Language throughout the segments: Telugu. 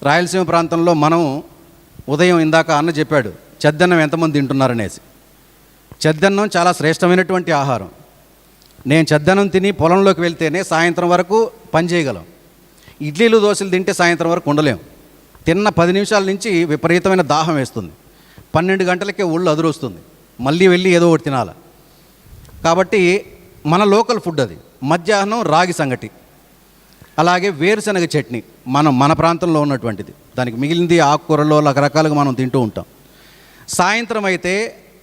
రాయలసీమ ప్రాంతంలో మనం ఉదయం ఇందాక అన్న చెప్పాడు చెద్దన్నం ఎంతమంది తింటున్నారనేసి. చెద్దన్నం చాలా శ్రేష్టమైనటువంటి ఆహారం. నేను చెద్దన్నం తిని పొలంలోకి వెళ్తేనే సాయంత్రం వరకు పని చేయగలం. ఇడ్లీలు దోశలు తింటే సాయంత్రం వరకు ఉండలేం. తిన్న 10 నిమిషాల నుంచి విపరీతమైన దాహం వేస్తుంది. 12 గంటలకే ఒళ్ళు అదురొస్తుంది. మళ్ళీ వెళ్ళి ఏదో ఒకటి తినాలి. కాబట్టి మన లోకల్ ఫుడ్ అది. మధ్యాహ్నం రాగి సంగటి, అలాగే వేరుశనగ చట్నీ మన ప్రాంతంలో ఉన్నటువంటిది. దానికి మిగిలింది ఆకుకూరలో రకరకాలుగా మనం తింటూ ఉంటాం. సాయంత్రం అయితే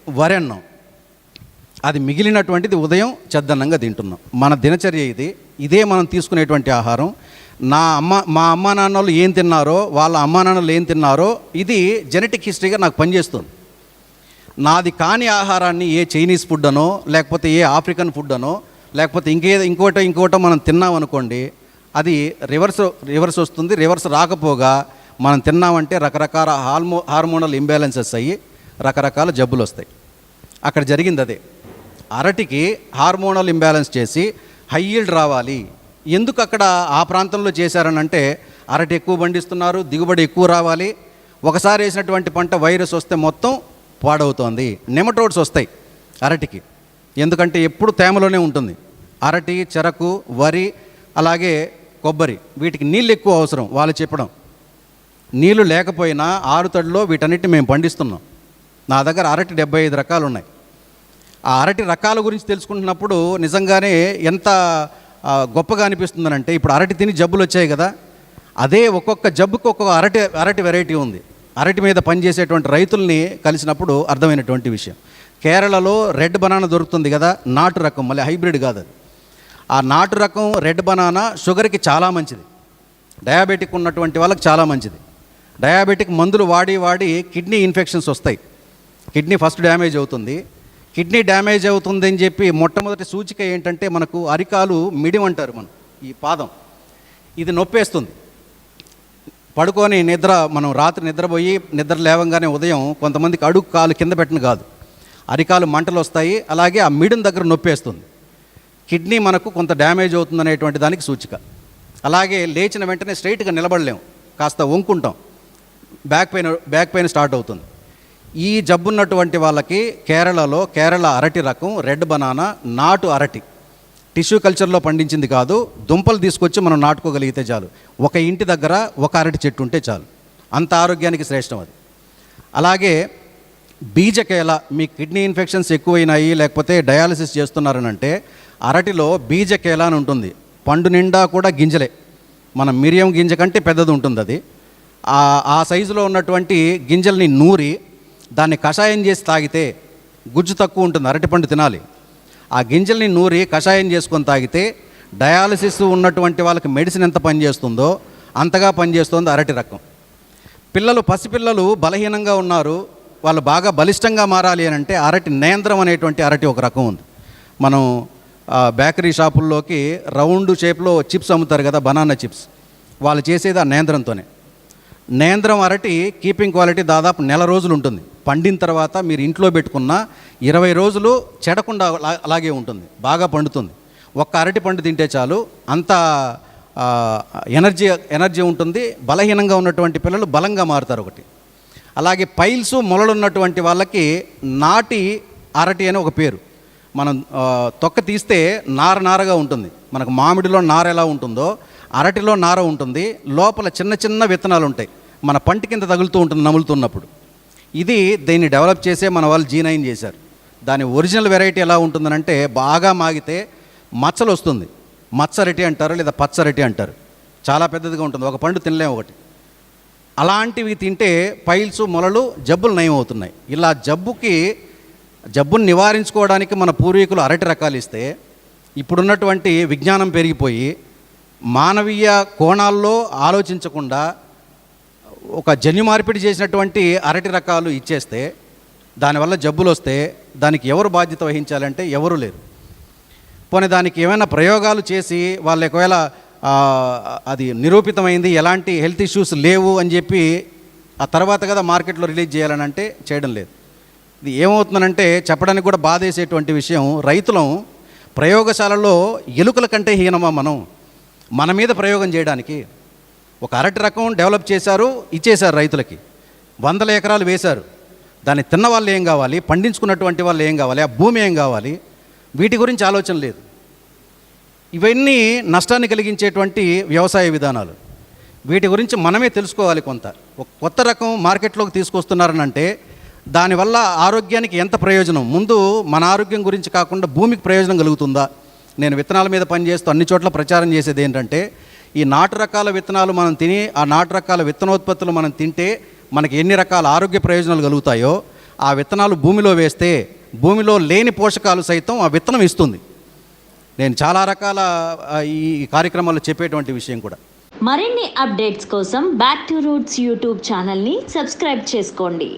వరెన్నం, అది మిగిలినటువంటిది ఉదయం చెద్దన్నంగా తింటున్నాం. మన దినచర్య ఇది. ఇదే మనం తీసుకునేటువంటి ఆహారం. మా అమ్మా నాన్నలు ఏం తిన్నారో, వాళ్ళ అమ్మా నాన్నలు ఏం తిన్నారో, ఇది జెనెటిక్ హిస్టరీగా నాకు పనిచేస్తుంది. నాది కాని ఆహారాన్ని ఏ చైనీస్ ఫుడ్ అనో, లేకపోతే ఏ ఆఫ్రికన్ ఫుడ్ అనో, లేకపోతే ఇంకోటో మనం తిన్నామనుకోండి, అది రివర్స్ వస్తుంది. రివర్స్ రాకపోగా మనం తిన్నామంటే రకరకాల హార్మోనల్ ఇంబ్యాలెన్సెస్ అయ్యి రకరకాల జబ్బులు వస్తాయి. అక్కడ జరిగింది అదే. అరటికి హార్మోనల్ ఇంబ్యాలెన్స్ చేసి హై ఈల్డ్ రావాలి. ఎందుకు అక్కడ ఆ ప్రాంతంలో చేశారనంటే, అరటి ఎక్కువ పండిస్తున్నారు, దిగుబడి ఎక్కువ రావాలి. ఒకసారి వేసినటువంటి పంట వైరస్ వస్తే మొత్తం పాడవుతోంది. నెమటోడ్స్ వస్తాయి అరటికి, ఎందుకంటే ఎప్పుడు తేమలోనే ఉంటుంది. అరటి, చెరకు, వరి, అలాగే కొబ్బరి, వీటికి నీళ్ళు ఎక్కువ అవసరం. వాళ్ళు చెప్పడం, నీళ్ళు లేకపోయినా ఆరుతడిలో వీటన్నిటిని మేము పండిస్తున్నాం. నా దగ్గర అరటి 75 రకాలు ఉన్నాయి. ఆ అరటి రకాల గురించి తెలుసుకుంటున్నప్పుడు నిజంగానే ఎంత గొప్పగా అనిపిస్తుందనంటే, ఇప్పుడు అరటి తిని జబ్బులు వచ్చాయి కదా, అదే ఒక్కొక్క జబ్బుకు ఒక్కొక్క అరటి వెరైటీ ఉంది. అరటి మీద పనిచేసేటువంటి రైతుల్ని కలిసినప్పుడు అర్థమైనటువంటి విషయం. కేరళలో రెడ్ బనానా దొరుకుతుంది కదా, నాటు రకం, మళ్ళీ హైబ్రిడ్ కాదు అది. ఆ నాటు రకం రెడ్ బనానా షుగర్కి చాలా మంచిది. డయాబెటిక్ ఉన్నటువంటి వాళ్ళకి చాలా మంచిది. డయాబెటిక్ మందులు వాడి కిడ్నీ ఇన్ఫెక్షన్స్ వస్తాయి. కిడ్నీ ఫస్ట్ డ్యామేజ్ అవుతుంది. కిడ్నీ డ్యామేజ్ అవుతుందని చెప్పి మొట్టమొదటి సూచిక ఏంటంటే, మనకు అరికాలు మిడిం అంటారు, మనం ఈ పాదం, ఇది నొప్పేస్తుంది. పడుకొని మనం రాత్రి నిద్రపోయి నిద్ర లేవంగానే ఉదయం కొంతమందికి అడుగు కాలు కింద పెట్టిన కాదు, అరికాలు మంటలు వస్తాయి. అలాగే ఆ మిడిం దగ్గర నొప్పేస్తుంది. కిడ్నీ మనకు కొంత డ్యామేజ్ అవుతుందనేటువంటి దానికి సూచిక. అలాగే లేచిన వెంటనే స్ట్రైట్గా నిలబడలేము, కాస్త వంకుంటాం, బ్యాక్ పెయిన్ స్టార్ట్ అవుతుంది. ఈ జబ్బున్నటువంటి వాళ్ళకి కేరళ అరటి రకం రెడ్ బనానా, నాటు అరటి, టిష్యూ కల్చర్లో పండించింది కాదు, దుంపలు తీసుకొచ్చి మనం నాటుకోగలిగితే చాలు. ఒక ఇంటి దగ్గర ఒక అరటి చెట్టు ఉంటే చాలు. అంత ఆరోగ్యానికి శ్రేష్టం అది. అలాగే బీజకేల, మీ కిడ్నీ ఇన్ఫెక్షన్స్ ఎక్కువైనాయి, లేకపోతే డయాలసిస్ చేస్తున్నారనంటే, అరటిలో బీజకేల అని ఉంటుంది. పండు నిండా కూడా గింజలే, మన మిరియం గింజ కంటే పెద్దది ఉంటుంది అది. ఆ సైజులో ఉన్నటువంటి గింజల్ని నూరి దాన్ని కషాయం చేసి తాగితే, గుజ్జు తక్కువ ఉంటుంది, అరటిపండు తినాలి. ఆ గింజల్ని నూరి కషాయం చేసుకొని తాగితే డయాలసిస్ ఉన్నటువంటి వాళ్ళకి మెడిసిన్ ఎంత పనిచేస్తుందో అంతగా పనిచేస్తుంది అరటి రకం. పసిపిల్లలు బలహీనంగా ఉన్నారు, వాళ్ళు బాగా బలిష్టంగా మారాలి అని అంటే అరటి నేంద్రం అనేటువంటి అరటి ఒక రకం ఉంది. మనం బేకరీ షాపుల్లోకి రౌండ్ షేప్లో చిప్స్ అమ్ముతారు కదా, బనానా చిప్స్, వాళ్ళు చేసేది ఆ నేంద్రంతోనే. నేంద్రం అరటి కీపింగ్ క్వాలిటీ దాదాపు 1 రోజులు ఉంటుంది. పండిన తర్వాత మీరు ఇంట్లో పెట్టుకున్న 20 రోజులు చెడకుండా అలాగే ఉంటుంది, బాగా పండుతుంది. ఒక్క అరటి పండు తింటే చాలు, అంత ఎనర్జీ ఉంటుంది. బలహీనంగా ఉన్నటువంటి పిల్లలు బలంగా మారుతారు ఒకటి. అలాగే పైల్స్, మొలలు ఉన్నటువంటి వాళ్ళకి నాటి అరటి అని ఒక పేరు. మనం తొక్క తీస్తే నారగా ఉంటుంది. మనకు మామిడిలో నార ఎలా ఉంటుందో అరటిలో నార ఉంటుంది. లోపల చిన్న విత్తనాలు ఉంటాయి, మన పంటి కింద తగులుతూ ఉంటుంది నములుతున్నప్పుడు. దీన్ని డెవలప్ చేసే మన వాళ్ళు G9 చేశారు. దాని ఒరిజినల్ వెరైటీ ఎలా ఉంటుందనంటే, బాగా మాగితే మచ్చలు వస్తుంది, మచ్చరటి అంటారు, లేదా పచ్చరటి అంటారు. చాలా పెద్దదిగా ఉంటుంది, ఒక పండు తినలేము ఒకటి. అలాంటివి తింటే పైల్స్, మొలలు, జబ్బులు నయం అవుతున్నాయి. ఇలా జబ్బును నివారించుకోవడానికి మన పూర్వీకులు అరటి రకాలు ఇస్తే, ఇప్పుడున్నటువంటి విజ్ఞానం పెరిగిపోయి మానవీయ కోణాల్లో ఆలోచించకుండా ఒక జన్యు మార్పిడి చేసినటువంటి అరటి రకాలు ఇచ్చేస్తే, దానివల్ల జబ్బులు వస్తే దానికి ఎవరు బాధ్యత వహించాలంటే ఎవరు లేరు. పోనీ దానికి ఏమైనా ప్రయోగాలు చేసి వాళ్ళు ఒకవేళ అది నిరూపితమైంది, ఎలాంటి హెల్త్ ఇష్యూస్ లేవు అని చెప్పి ఆ తర్వాత కదా మార్కెట్లో రిలీజ్ చేయాలని అంటే చేయడం లేదు. ఇది ఏమవుతుందనంటే, చెప్పడానికి కూడా బాధేసేటువంటి విషయం, రైతులం ప్రయోగశాలలో ఎలుకల కంటే హీనమా మనం, మన మీద ప్రయోగం చేయడానికి. ఒక అరటి రకం డెవలప్ చేశారు, ఇచ్చేశారు రైతులకి. 100 ఎకరాలు వేశారు. దాన్ని తిన్న వాళ్ళు ఏం కావాలి, పండించుకున్నటువంటి వాళ్ళు ఏం కావాలి, ఆ భూమి ఏం కావాలి, వీటి గురించి ఆలోచన లేదు. ఇవన్నీ నష్టాన్ని కలిగించేటువంటి వ్యవసాయ విధానాలు. వీటి గురించి మనమే తెలుసుకోవాలి. ఒక కొత్త రకం మార్కెట్లోకి తీసుకొస్తున్నారనంటే దానివల్ల ఆరోగ్యానికి ఎంత ప్రయోజనం, ముందు మన ఆరోగ్యం గురించి కాకుండా భూమికి ప్రయోజనం కలుగుతుందా? నేను విత్తనాల మీద పనిచేస్తూ అన్ని చోట్ల ప్రచారం చేసేది ఏంటంటే, ఈ నాటు రకాల విత్తనాలు మనం తిని, ఆ నాటు రకాల విత్తనోత్పత్తులు మనం తింటే మనకి ఎన్ని రకాల ఆరోగ్య ప్రయోజనాలు కలుగుతాయో, ఆ విత్తనాలు భూమిలో వేస్తే భూమిలో లేని పోషకాలు సైతం ఆ విత్తనం ఇస్తుంది. నేను చాలా రకాల ఈ కార్యక్రమాల్లో చెప్పేటువంటి విషయం కూడా. మరిన్ని అప్డేట్స్ కోసం బ్యాక్ టు రూట్స్ యూట్యూబ్ ఛానల్ని సబ్స్క్రైబ్ చేసుకోండి.